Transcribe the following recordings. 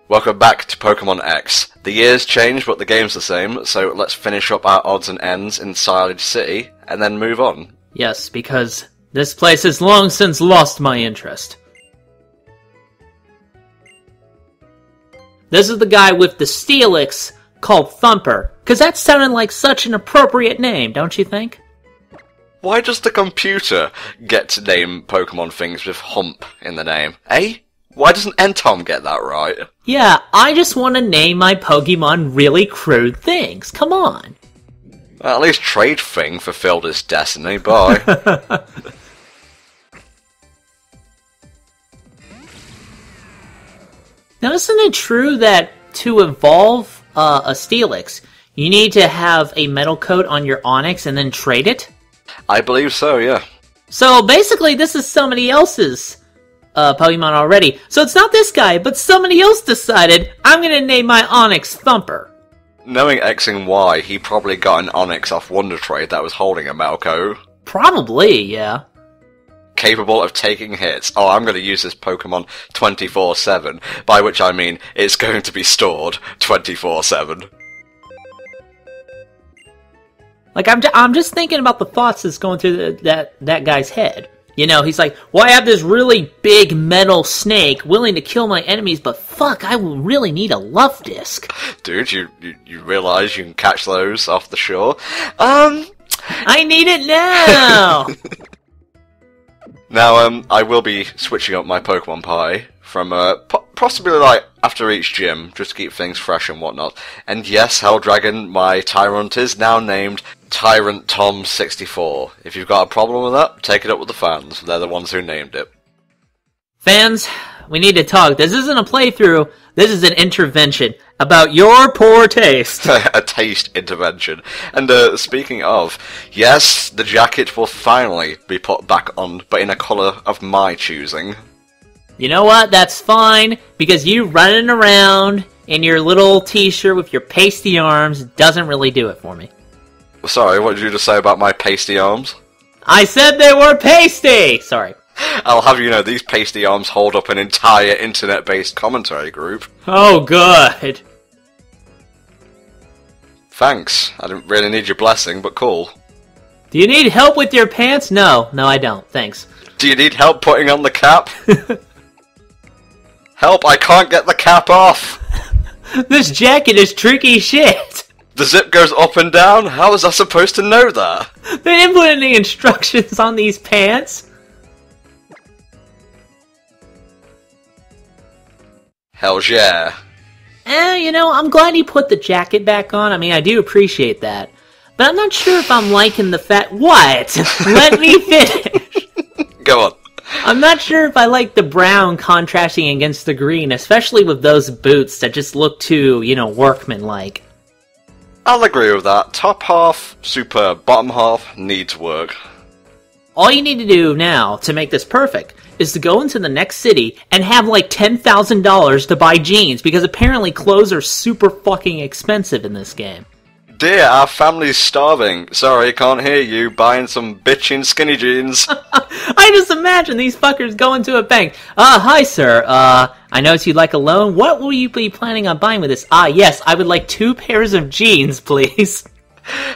Welcome back to Pokémon X. The years change, but the game's the same, so let's finish up our odds and ends in Silage City, and then move on. Yes, because this place has long since lost my interest. This is the guy with the Steelix called Thumper, because that sounded like such an appropriate name, don't you think? Why does the computer get to name Pokémon things with hump in the name, eh? Why doesn't NTom get that right? Yeah, I just want to name my Pokemon really crude things, come on. Well, at least Trade Thing fulfilled its destiny, bye. Now, isn't it true that to evolve a Steelix, you need to have a metal coat on your Onix and then trade it? I believe so, yeah. So basically, this is somebody else's Pokemon already. So it's not this guy, but somebody else decided, I'm gonna name my Onix Thumper. Knowing X and Y, he probably got an Onix off Wonder Trade that was holding a metal coat. Probably, yeah. Capable of taking hits. Oh, I'm going to use this Pokemon 24/7, by which I mean it's going to be stored 24/7. Like, I'm just thinking about the thoughts that's going through that guy's head. You know, he's like, well, I have this really big metal snake willing to kill my enemies, but fuck, I will really need a love disc. Dude, you realize you can catch those off the shore? I need it now! Now, I will be switching up my Pokemon pie from, possibly, like, after each gym, just to keep things fresh and whatnot. And yes, Helldragon, my Tyrant, is now named NTom64. If you've got a problem with that, take it up with the fans. They're the ones who named it. Fans, we need to talk. This isn't a playthrough, this is an intervention about your poor taste. A taste intervention. And speaking of, yes, the jacket will finally be put back on, but in a colour of my choosing. You know what? That's fine, because you running around in your little t-shirt with your pasty arms doesn't really do it for me. Sorry, what did you just say about my pasty arms? I said they were pasty! Sorry. I'll have you know, these pasty arms hold up an entire internet-based commentary group. Oh, good. Thanks. I didn't really need your blessing, but cool. Do you need help with your pants? No, I don't. Thanks. Do you need help putting on the cap? Help, I can't get the cap off! This jacket is tricky shit! The zip goes up and down? How was I supposed to know that? They didn't put any instructions on these pants! Hell's yeah. You know, I'm glad he put the jacket back on. I mean, I do appreciate that. But I'm not sure if I'm liking the fact... What? Let me finish! Go on. I'm not sure if I like the brown contrasting against the green, especially with those boots that just look too, you know, workmanlike. I'll agree with that. Top half, superb. Bottom half, needs work. All you need to do now to make this perfect is to go into the next city and have like $10,000 to buy jeans, because apparently clothes are super fucking expensive in this game. Dear, our family's starving. Sorry, can't hear you. Buying some bitchin' skinny jeans. I just imagine these fuckers going to a bank. Hi sir, I noticed you'd like a loan. What will you be planning on buying with this? Yes, I would like 2 pairs of jeans, please.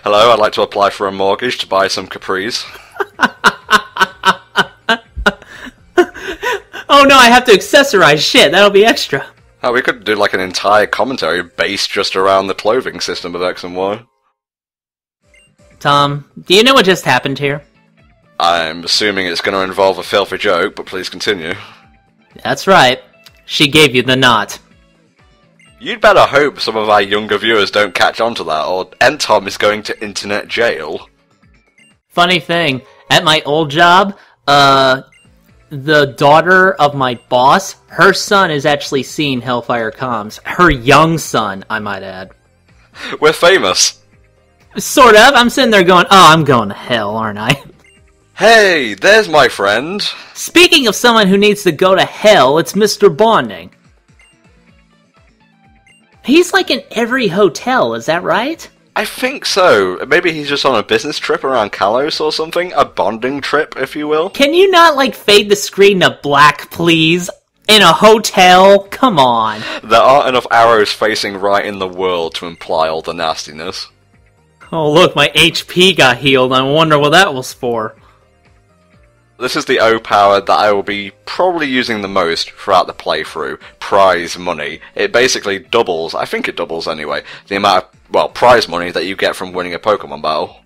Hello, I'd like to apply for a mortgage to buy some capris. Oh no, I have to accessorize shit. That'll be extra. Oh, we could do like an entire commentary based just around the clothing system of X and Y. Tom, do you know what just happened here? I'm assuming it's going to involve a filthy joke, but please continue. That's right. She gave you the knot. You'd better hope some of our younger viewers don't catch on to that, or NTom is going to internet jail. Funny thing, at my old job, the daughter of my boss, her son is actually seeing HellfireComms. Her young son, I might add. We're famous. Sort of. I'm sitting there going, oh, I'm going to hell, aren't I? Hey, there's my friend. Speaking of someone who needs to go to hell, it's Mr. Bonding. He's like in every hotel, is that right? I think so. Maybe he's just on a business trip around Kalos or something. A bonding trip, if you will. Can you not, like, fade the screen to black, please? In a hotel? Come on. There aren't enough arrows facing right in the world to imply all the nastiness. Oh look, my HP got healed. I wonder what that was for. This is the O power that I will be probably using the most throughout the playthrough. Prize money. It basically doubles, I think it doubles anyway, the amount of, well, prize money that you get from winning a Pokemon battle.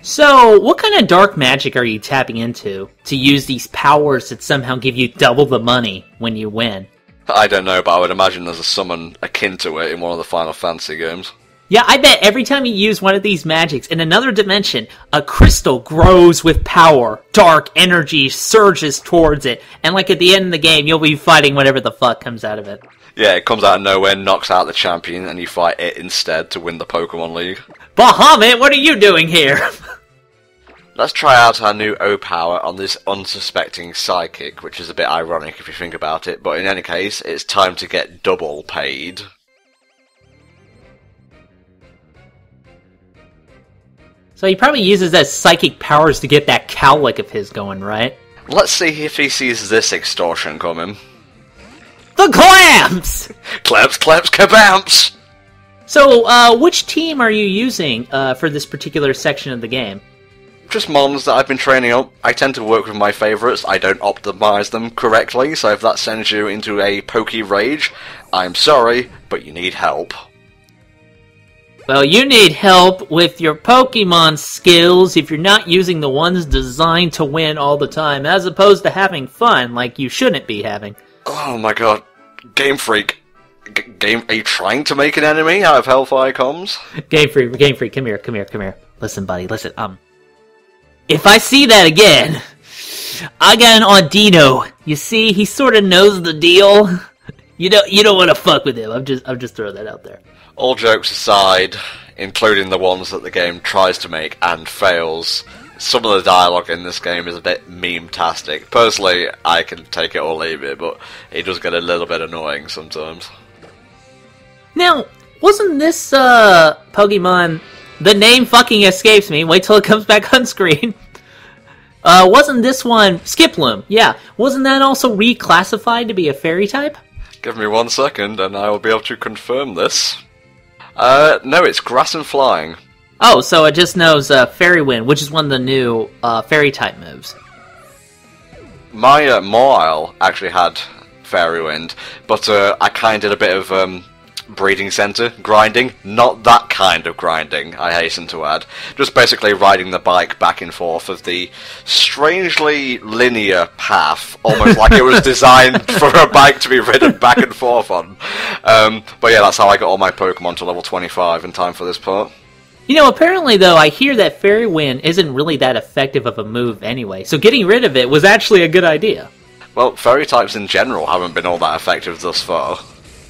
So, what kind of dark magic are you tapping into to use these powers that somehow give you double the money when you win? I don't know, but I would imagine there's a summon akin to it in one of the Final Fantasy games. Yeah, I bet every time you use one of these magics in another dimension, a crystal grows with power. Dark energy surges towards it, and like at the end of the game, you'll be fighting whatever the fuck comes out of it. Yeah, it comes out of nowhere, knocks out the champion, and you fight it instead to win the Pokemon League. Bahamut, what are you doing here? Let's try out our new O power on this unsuspecting psychic, which is a bit ironic if you think about it, but in any case, it's time to get double paid. So he probably uses that psychic powers to get that cowlick of his going, right? Let's see if he sees this extortion coming. The clamps! Clamps, clamps, kabamps! So, which team are you using for this particular section of the game? Just mons that I've been training up. I tend to work with my favourites. I don't optimise them correctly, so if that sends you into a pokey rage, I'm sorry, but you need help. Well, you need help with your Pokemon skills if you're not using the ones designed to win all the time, as opposed to having fun like you shouldn't be having. Oh my god. Game Freak. Are you trying to make an enemy out of HellfireComms? Game Freak, come here. Listen, buddy, listen, if I see that again, I got an Audino. You see, he sort of knows the deal. You don't want to fuck with him. I'm just throwing that out there. All jokes aside, including the ones that the game tries to make and fails, some of the dialogue in this game is a bit meme-tastic. Personally, I can take it or leave it, but it does get a little bit annoying sometimes. Now, wasn't this Pokemon... The name fucking escapes me. Wait till it comes back on screen. Wasn't this one... Skiploom, yeah. Wasn't that also reclassified to be a fairy type? Give me 1 second and I will be able to confirm this. No, it's grass and flying. Oh, so it just knows Fairy Wind, which is one of the new fairy type moves. My Mawile actually had Fairy Wind, but I kind of did a bit of breeding centre grinding. Not that kind of grinding, I hasten to add. Just basically riding the bike back and forth of the strangely linear path, almost like it was designed for a bike to be ridden back and forth on. But yeah, that's how I got all my Pokemon to level 25 in time for this part. You know, apparently though, I hear that Fairy Wind isn't really that effective of a move anyway, so getting rid of it was actually a good idea. Well, fairy types in general haven't been all that effective thus far.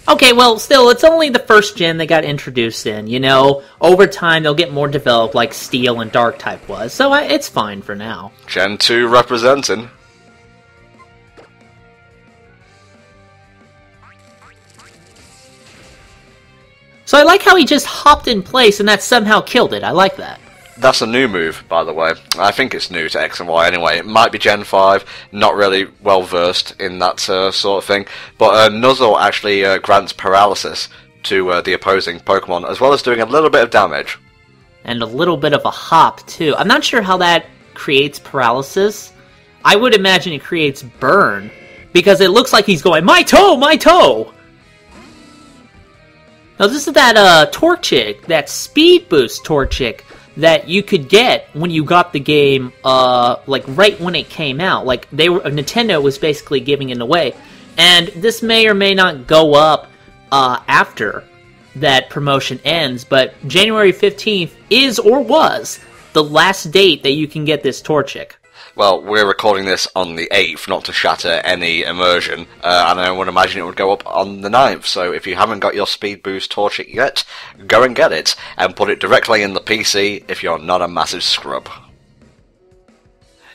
Okay, well, still, it's only the first gen that got introduced in, you know? Over time, they'll get more developed like Steel and Dark type was, so it's fine for now. Gen 2 representing. So I like how he just hopped in place and that somehow killed it. I like that. That's a new move, by the way. I think it's new to X and Y anyway. It might be Gen 5, not really well versed in that sort of thing. But Nuzzle actually grants paralysis to the opposing Pokemon, as well as doing a little bit of damage. And a little bit of a hop, too. I'm not sure how that creates paralysis. I would imagine it creates burn, because it looks like he's going, my toe, my toe! Now this is that Torchic, that speed boost Torchic, that you could get when you got the game, like right when it came out. Like Nintendo was basically giving it away, and this may or may not go up after that promotion ends. But January 15th is or was the last date that you can get this Torchic. Well, we're recording this on the 8th, not to shatter any immersion, and I would imagine it would go up on the 9th, so if you haven't got your Speed Boost Torchic yet, go and get it, and put it directly in the PC if you're not a massive scrub.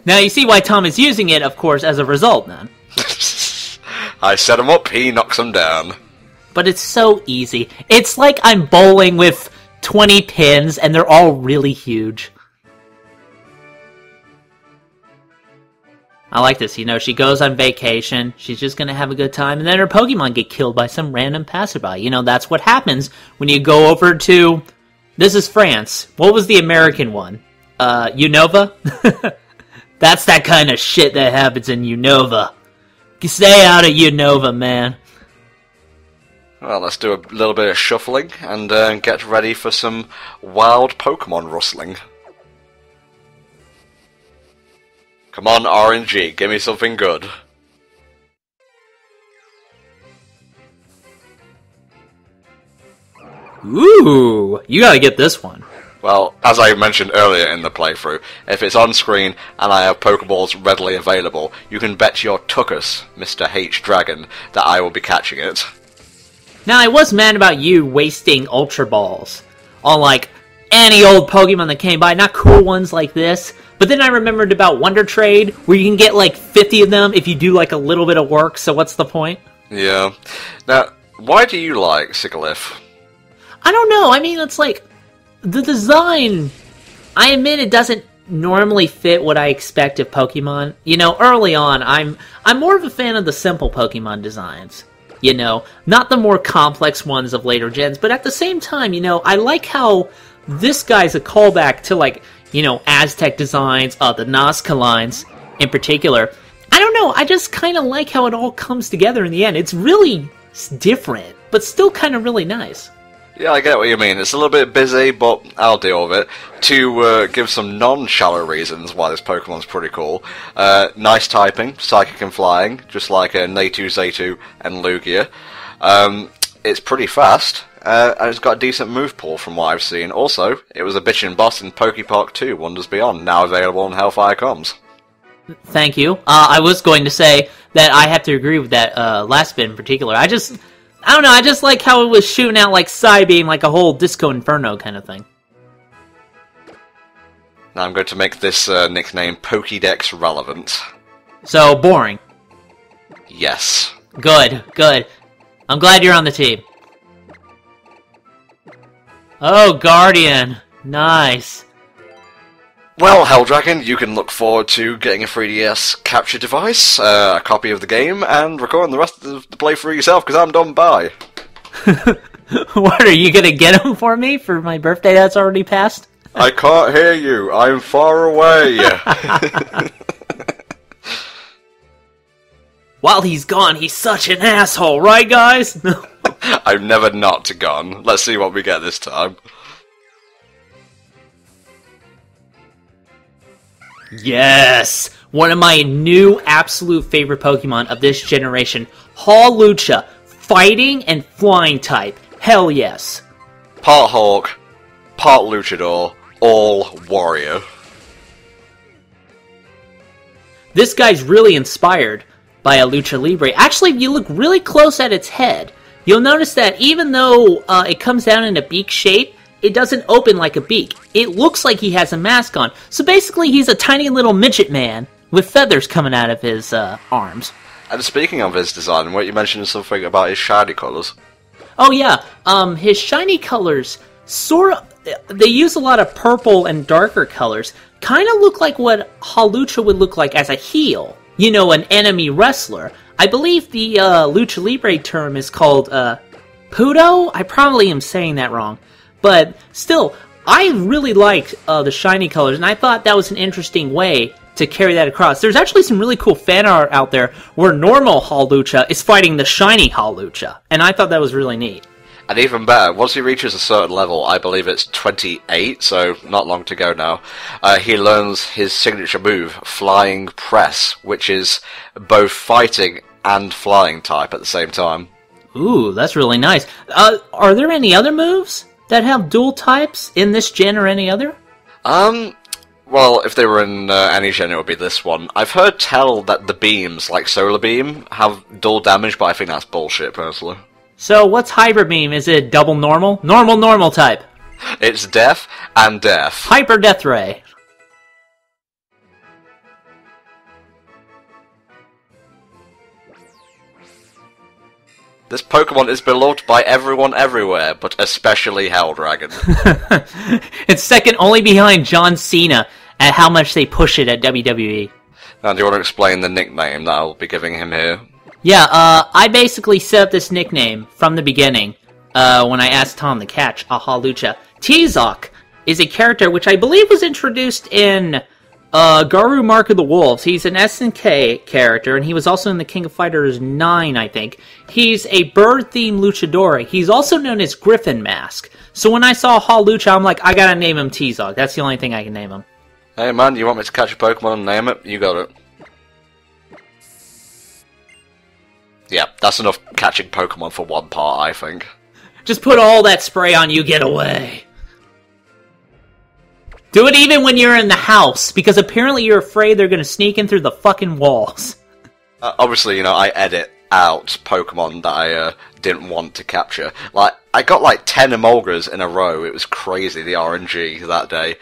Now you see why Tom is using it, of course, as a result, then. I set him up, he knocks him down. But it's so easy. It's like I'm bowling with 20 pins, and they're all really huge. I like this. You know, she goes on vacation, she's just gonna have a good time, and then her Pokemon get killed by some random passerby. You know, that's what happens when you go over to... This is France. What was the American one? Unova? That's that kind of shit that happens in Unova. Stay out of Unova, man. Well, let's do a little bit of shuffling and get ready for some wild Pokemon rustling. Come on, RNG, give me something good. Ooh, you gotta get this one. Well, as I mentioned earlier in the playthrough, if it's on screen and I have Pokeballs readily available, you can bet your tuchus, Mr. H-Dragon, that I will be catching it. Now, I was mad about you wasting Ultra Balls on, like, any old Pokemon that came by, not cool ones like this. But then I remembered about Wonder Trade, where you can get, like, 50 of them if you do, like, a little bit of work, so what's the point? Yeah. Now, why do you like Sigilyph? I don't know, I mean, it's like, the design, I admit it doesn't normally fit what I expect of Pokemon. You know, early on, I'm more of a fan of the simple Pokemon designs. You know, not the more complex ones of later gens, but at the same time, you know, I like how this guy's a callback to, like, you know, Aztec designs, the Nazca lines in particular. I don't know, I just kind of like how it all comes together in the end. It's really different, but still kind of really nice. Yeah, I get what you mean. It's a little bit busy, but I'll deal with it. To give some non-shallow reasons why this Pokemon's pretty cool. Nice typing, Psychic and Flying, just like Natu, Zatu, and Lugia. It's pretty fast, and it's got a decent move pool from what I've seen. Also, it was a bitchin' boss in Pokepark 2, Wonders Beyond, now available on HellfireComms. Thank you. I was going to say that I have to agree with that last bit in particular. I don't know, I just like how it was shooting out like Psybeam, like a whole Disco Inferno kind of thing. Now I'm going to make this nickname Pokédex relevant. So, boring. Yes. Good, good. I'm glad you're on the team. Oh, Guardian. Nice. Well, Helldragon, you can look forward to getting a 3DS capture device, a copy of the game, and recording the rest of the playthrough yourself, because I'm done by. What, are you gonna get them for me for my birthday that's already passed? I can't hear you. I'm far away. While he's gone, he's such an asshole, right, guys? I've never not gone. Let's see what we get this time. Yes! One of my new absolute favorite Pokemon of this generation, Hawlucha, fighting and flying type. Hell yes. Part Hawk, part Luchador, all warrior. This guy's really inspired by a Lucha Libre. Actually, if you look really close at its head, you'll notice that even though it comes down in a beak shape, it doesn't open like a beak. It looks like he has a mask on. So basically, he's a tiny little midget man with feathers coming out of his arms. And speaking of his design, what you mentioned something about his shiny colours. Oh yeah, his shiny colors, they use a lot of purple and darker colors. Kind of look like what Hawlucha would look like as a heel. You know, an enemy wrestler. I believe the Lucha Libre term is called Pudo? I probably am saying that wrong. But still, I really liked the shiny colors, and I thought that was an interesting way to carry that across. There's actually some really cool fan art out there where normal Hawlucha is fighting the shiny Hawlucha, and I thought that was really neat. And even better, once he reaches a certain level, I believe it's 28, so not long to go now, he learns his signature move, Flying Press, which is both fighting and flying type at the same time. Ooh, that's really nice. Are there any other moves that have dual types in this gen or any other? Well, if they were in any gen, it would be this one. I've heard tell that the beams, like Solar Beam, have dual damage, but I think that's bullshit, personally. So, what's Hyper Beam? Is it double normal? Normal type. It's death and death. Hyper Death Ray. This Pokemon is beloved by everyone everywhere, but especially Helldragon. It's second only behind John Cena at how much they push it at WWE. Now, do you want to explain the nickname that I'll be giving him here? Yeah, I basically set up this nickname from the beginning, when I asked Tom to catch a Hawlucha. Tzok is a character which I believe was introduced in Garu Mark of the Wolves. He's an SNK character, and he was also in the King of Fighters 9, I think. He's a bird-themed luchador. He's also known as Griffin Mask. So when I saw Hawlucha, I'm like, I gotta name him Tzok. That's the only thing I can name him. Hey man, you want me to catch a Pokemon and name it? You got it. Yeah, that's enough catching Pokemon for one part, I think. Just put all that spray on you, get away. Do it even when you're in the house, because apparently you're afraid they're gonna sneak in through the fucking walls. Obviously, you know, I edit out Pokemon that I didn't want to capture. Like, I got like 10 Emolgas in a row. It was crazy, the RNG that day.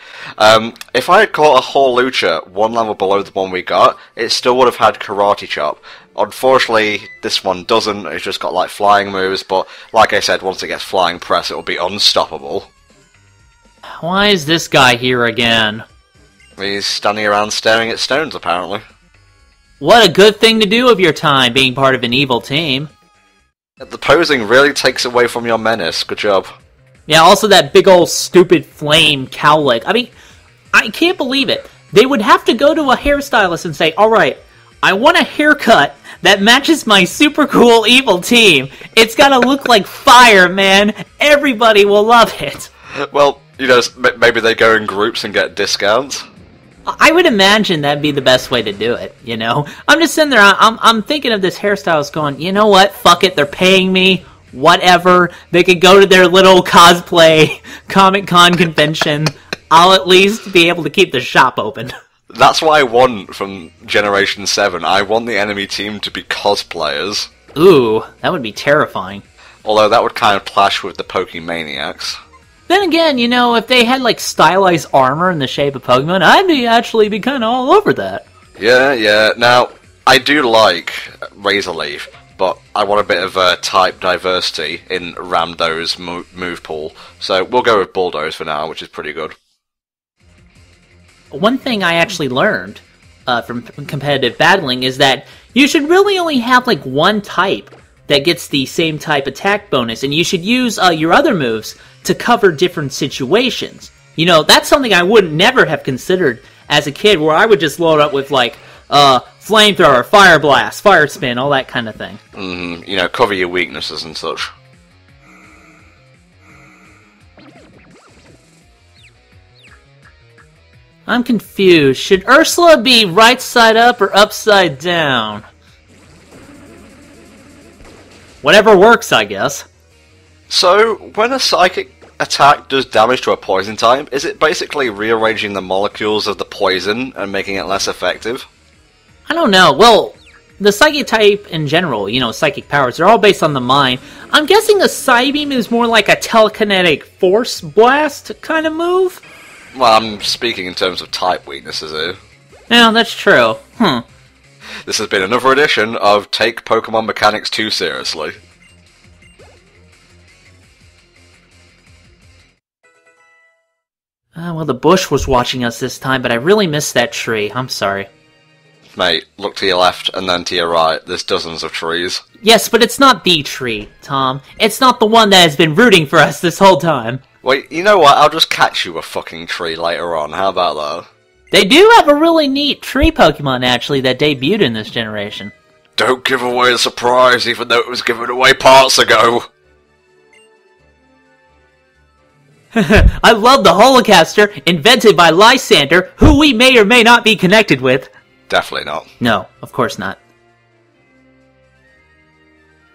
If I had caught a Hawlucha one level below the one we got, it still would have had Karate Chop. Unfortunately, this one doesn't. It's just got like flying moves, but like I said, once it gets flying press, it will be unstoppable. Why is this guy here again? He's standing around staring at stones, apparently. What a good thing to do with your time, being part of an evil team. The posing really takes away from your menace. Good job. Yeah, also that big old stupid flame cowlick. I mean, I can't believe it. They would have to go to a hairstylist and say, alright, I want a haircut that matches my super cool evil team. It's gotta look like fire, man. Everybody will love it. Well, you know, maybe they go in groups and get discounts. I would imagine that'd be the best way to do it, you know? I'm just sitting there, I'm thinking of this hairstylist going, you know what, fuck it, they're paying me, whatever. They could go to their little cosplay Comic-Con convention. I'll at least be able to keep the shop open. That's what I want from Generation 7. I want the enemy team to be cosplayers. Ooh, that would be terrifying. Although that would kind of clash with the Pokemaniacs. Then again, you know, if they had, like, stylized armor in the shape of Pokemon, I'd actually be kind of all over that. Yeah. Now, I do like Razorleaf, but I want a bit of type diversity in Ramdo's move pool. So we'll go with Bulldoze for now, which is pretty good. One thing I actually learned from competitive battling is that you should really only have, like, one type that gets the same type attack bonus, and you should use your other moves to cover different situations. You know, that's something I would never have considered as a kid, where I would just load up with, like, flamethrower, fire blast, fire spin, all that kind of thing. You know, cover your weaknesses and such. I'm confused. Should Ursula be right side up or upside down? Whatever works, I guess. So, when a psychic attack does damage to a poison type, is it basically rearranging the molecules of the poison and making it less effective? I don't know. Well, the psychic type in general, you know, psychic powers, they're all based on the mind. I'm guessing a Psybeam is more like a telekinetic force blast kind of move? Well, I'm speaking in terms of type weaknesses here. Yeah, that's true. This has been another edition of Take Pokemon Mechanics Too Seriously. Well, the bush was watching us this time, but I really missed that tree. I'm sorry. Mate, look to your left and then to your right. There's dozens of trees. Yes, but it's not the tree, Tom. It's not the one that has been rooting for us this whole time. Wait, you know what? I'll just catch you a fucking tree later on. How about that? They do have a really neat tree Pokemon, actually, that debuted in this generation. Don't give away the surprise, even though it was given away parts ago. I love the Holocaster, invented by Lysander, who we may or may not be connected with. Definitely not. No, of course not.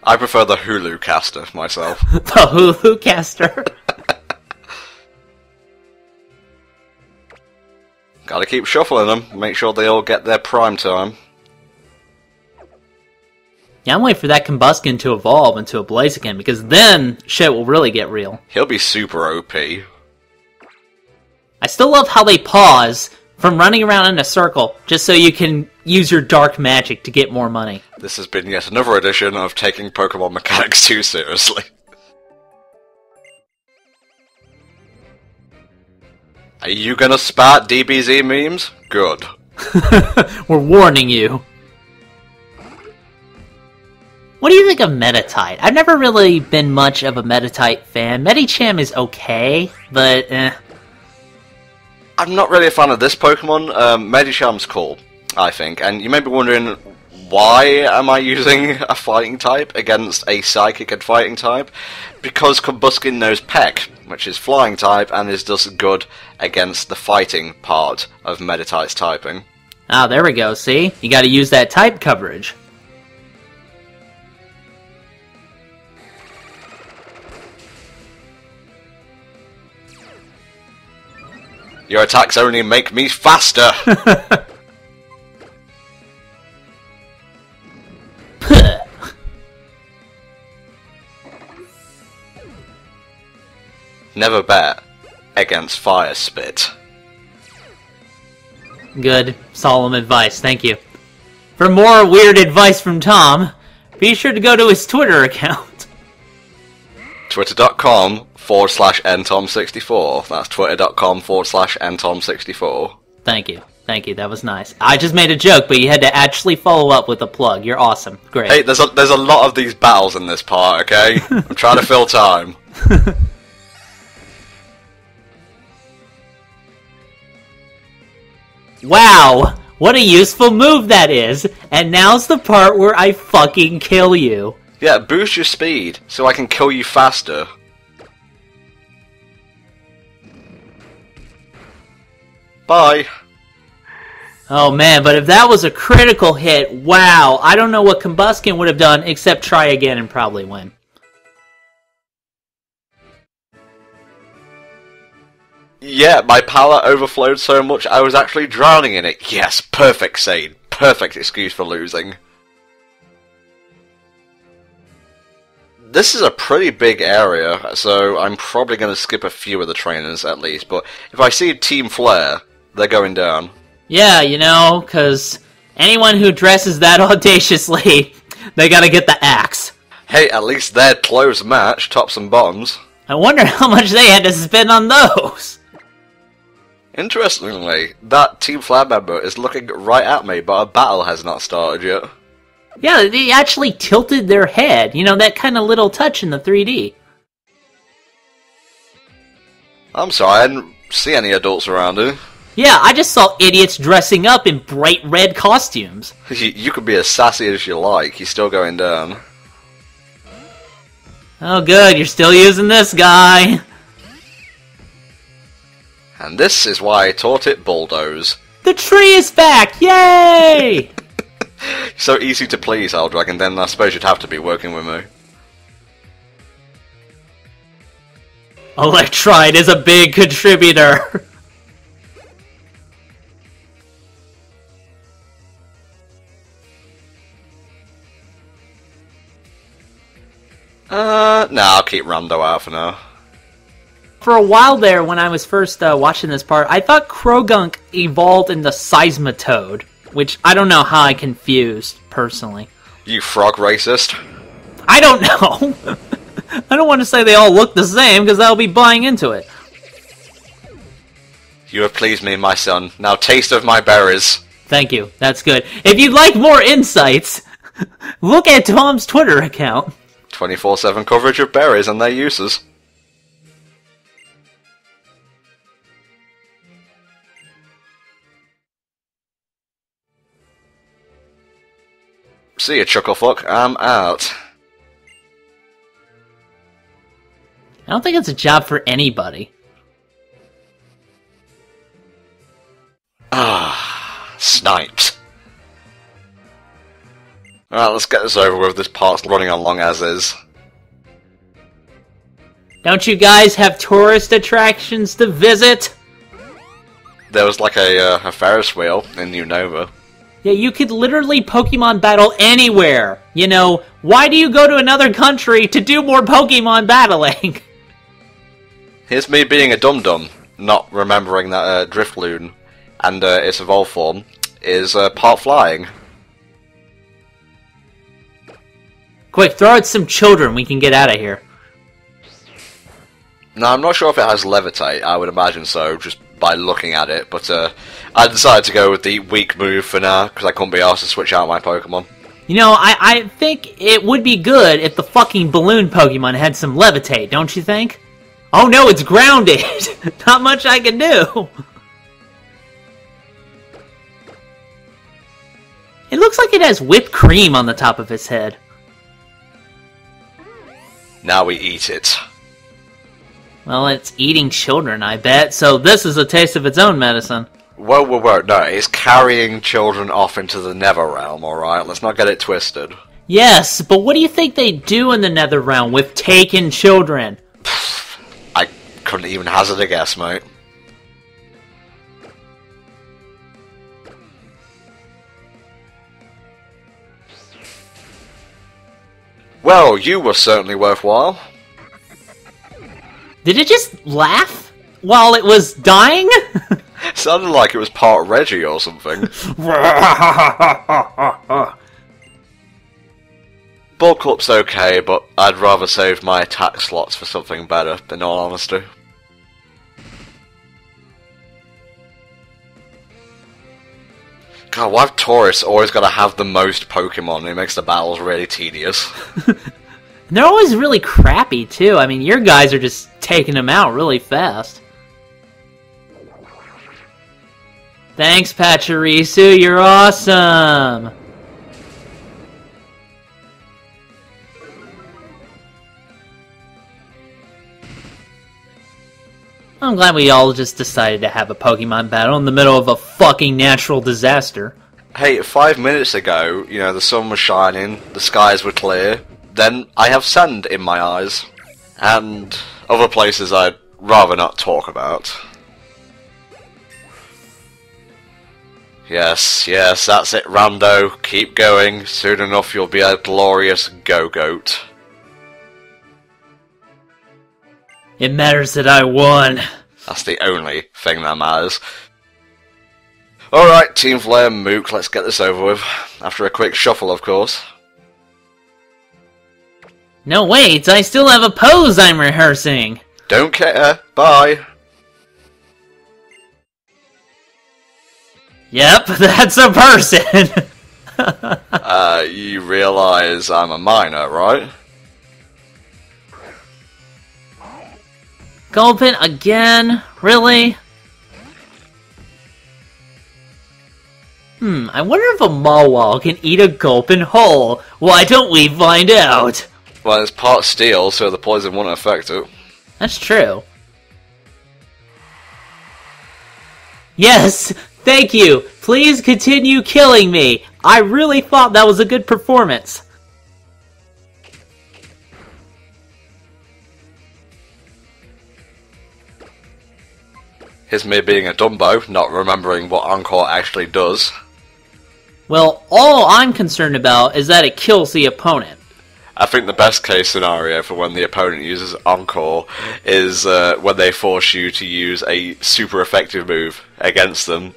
I prefer the Hulu caster myself. The Hulu caster. Gotta keep shuffling them, make sure they all get their prime time. Yeah, I'm waiting for that Combuskin to evolve into a Blaziken, because then shit will really get real. He'll be super OP. I still love how they pause from running around in a circle, just so you can use your dark magic to get more money. This has been yet another edition of Taking Pokemon Mechanics Too Seriously. Are you gonna spat DBZ memes? Good. We're warning you. What do you think of Meditite? I've never really been much of a Meditite fan. Medicham is okay, but I'm not really a fan of this Pokemon. Medicham's cool, I think, and you may be wondering, why am I using a fighting type against a psychic and fighting type? Because Combuskin knows Peck, which is flying type, and is thus good against the fighting part of Meditite's typing. Ah, there we go, see? You gotta use that type coverage. Your attacks only make me faster! Never bet against Fire Spit. Good, solemn advice, thank you. For more weird advice from Tom, be sure to go to his Twitter account. Twitter.com/NTom64. That's twitter.com/NTom64. Thank you, that was nice. I just made a joke, but you had to actually follow up with a plug. You're awesome, great. Hey, there's a lot of these battles in this part, okay? I'm trying to fill time. Wow, what a useful move that is! And now's the part where I fucking kill you. Yeah, boost your speed, so I can kill you faster. Bye. Oh man, but if that was a critical hit, wow, I don't know what Combuskin would have done except try again and probably win. Yeah, my power overflowed so much I was actually drowning in it. Yes, perfect save. Perfect excuse for losing. This is a pretty big area, so I'm probably going to skip a few of the trainers at least, but if I see Team Flare, they're going down. Yeah, you know, because anyone who dresses that audaciously, they gotta get the axe. Hey, at least they're close match, tops and bottoms. I wonder how much they had to spend on those. Interestingly, that Team Flare member is looking right at me, but a battle has not started yet. Yeah, they actually tilted their head. You know, that kind of little touch in the 3D. I'm sorry, I didn't see any adults around here. Yeah, I just saw idiots dressing up in bright red costumes. You could be as sassy as you like, he's still going down. Oh good, you're still using this guy. And this is why I taught it Bulldoze. The tree is back! Yay! So easy to please, Helldragon, then I suppose you'd have to be working with me. Electride is a big contributor. Nah, I'll keep Rando out for now. For a while there, when I was first watching this part, I thought Krogunk evolved into Seismitoad, which I don't know how I confused, personally. You frog racist. I don't know! I don't want to say they all look the same, because I'll be buying into it. You have pleased me, my son. Now taste of my berries. Thank you, that's good. If you'd like more insights, look at Tom's Twitter account. 24/7 coverage of berries and their uses. See ya, Chucklefuck. I'm out. I don't think it's a job for anybody. Ah, snipes. Alright, let's get this over with. This part's running on long as is. Don't you guys have tourist attractions to visit? There was like a Ferris wheel in New Nova. Yeah, you could literally Pokemon battle anywhere. You know, why do you go to another country to do more Pokemon battling? Here's me being a dum-dum, not remembering that Drifloon and its evolved form is part flying. Quick, throw out some children, we can get out of here. Now, I'm not sure if it has Levitate, I would imagine so, just by looking at it, but I decided to go with the weak move for now, because I couldn't be asked to switch out my Pokemon. You know, I think it would be good if the fucking balloon Pokemon had some levitate, don't you think? Oh no, it's grounded! Not much I can do! It looks like it has whipped cream on the top of its head. Now we eat it. Well, it's eating children, I bet, so this is a taste of its own medicine. Whoa, no, it's carrying children off into the Nether Realm, alright? Let's not get it twisted. Yes, but what do you think they do in the Nether Realm with taken children? I couldn't even hazard a guess, mate. Well, you were certainly worthwhile. Did it just laugh while it was dying? Sounded like it was part Reggie or something. Bulk up's okay, but I'd rather save my attack slots for something better, in all honesty. God, why have Taurus always got to have the most Pokemon? It makes the battles really tedious. They're always really crappy, too. I mean, your guys are just taking them out really fast. Thanks, Pachirisu, you're awesome! I'm glad we all just decided to have a Pokemon battle in the middle of a fucking natural disaster. Hey, 5 minutes ago, you know, the sun was shining, the skies were clear, then I have sand in my eyes. And other places I'd rather not talk about. Yes, that's it, Rando. Keep going. Soon enough you'll be a glorious Go-Goat. It matters that I won. That's the only thing that matters. Alright, Team Flare Mook, let's get this over with. After a quick shuffle, of course. No, wait, I still have a pose I'm rehearsing. Don't care. Bye. Yep, that's a person. You realize I'm a minor, right? Gulpin again? Really? I wonder if a Mawile can eat a Gulpin whole. Why don't we find out? Well, it's part steel, so the poison won't affect it. That's true. Yes! Thank you! Please continue killing me! I really thought that was a good performance. Here's me being a Dumbo, not remembering what Encore actually does. Well, all I'm concerned about is that it kills the opponent. I think the best case scenario for when the opponent uses Encore is when they force you to use a super effective move against them.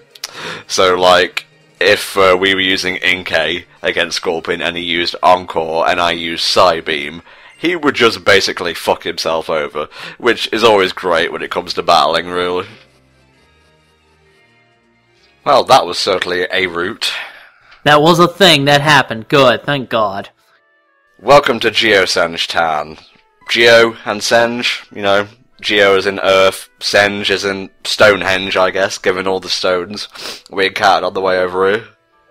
So, like, if we were using Inkay against Scorpion and he used Encore and I used Psybeam, he would just basically fuck himself over, which is always great when it comes to battling, really. Well, that was certainly a route. That was a thing that happened. Good, thank God. Welcome to Geosenge Town. Geo and Senge, you know, Geo is in Earth, Senge is in Stonehenge, I guess, given all the stones we encountered on the way over here.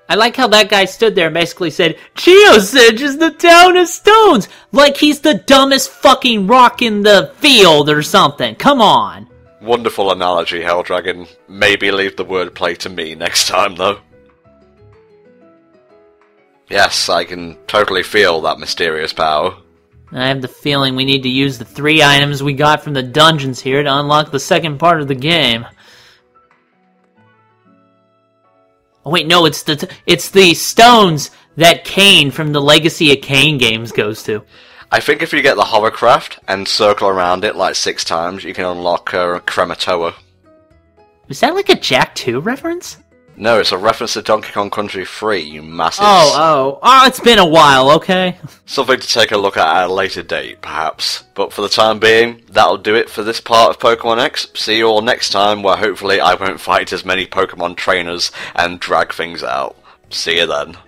I like how that guy stood there and basically said, Geosenge is the town of stones! Like he's the dumbest fucking rock in the field or something. Come on! Wonderful analogy, Helldragon. Maybe leave the wordplay to me next time, though. Yes, I can totally feel that mysterious power. I have the feeling we need to use the 3 items we got from the dungeons here to unlock the second part of the game. Oh wait, no, it's the stones that Kane from the Legacy of Kane games goes to. I think if you get the hovercraft and circle around it like 6 times, you can unlock Crematoa. Is that like a Jak 2 reference? No, it's a reference to Donkey Kong Country 3, you massive... Oh, it's been a while, okay? Something to take a look at a later date, perhaps. But for the time being, that'll do it for this part of Pokemon X. See you all next time, where hopefully I won't fight as many Pokemon trainers and drag things out. See you then.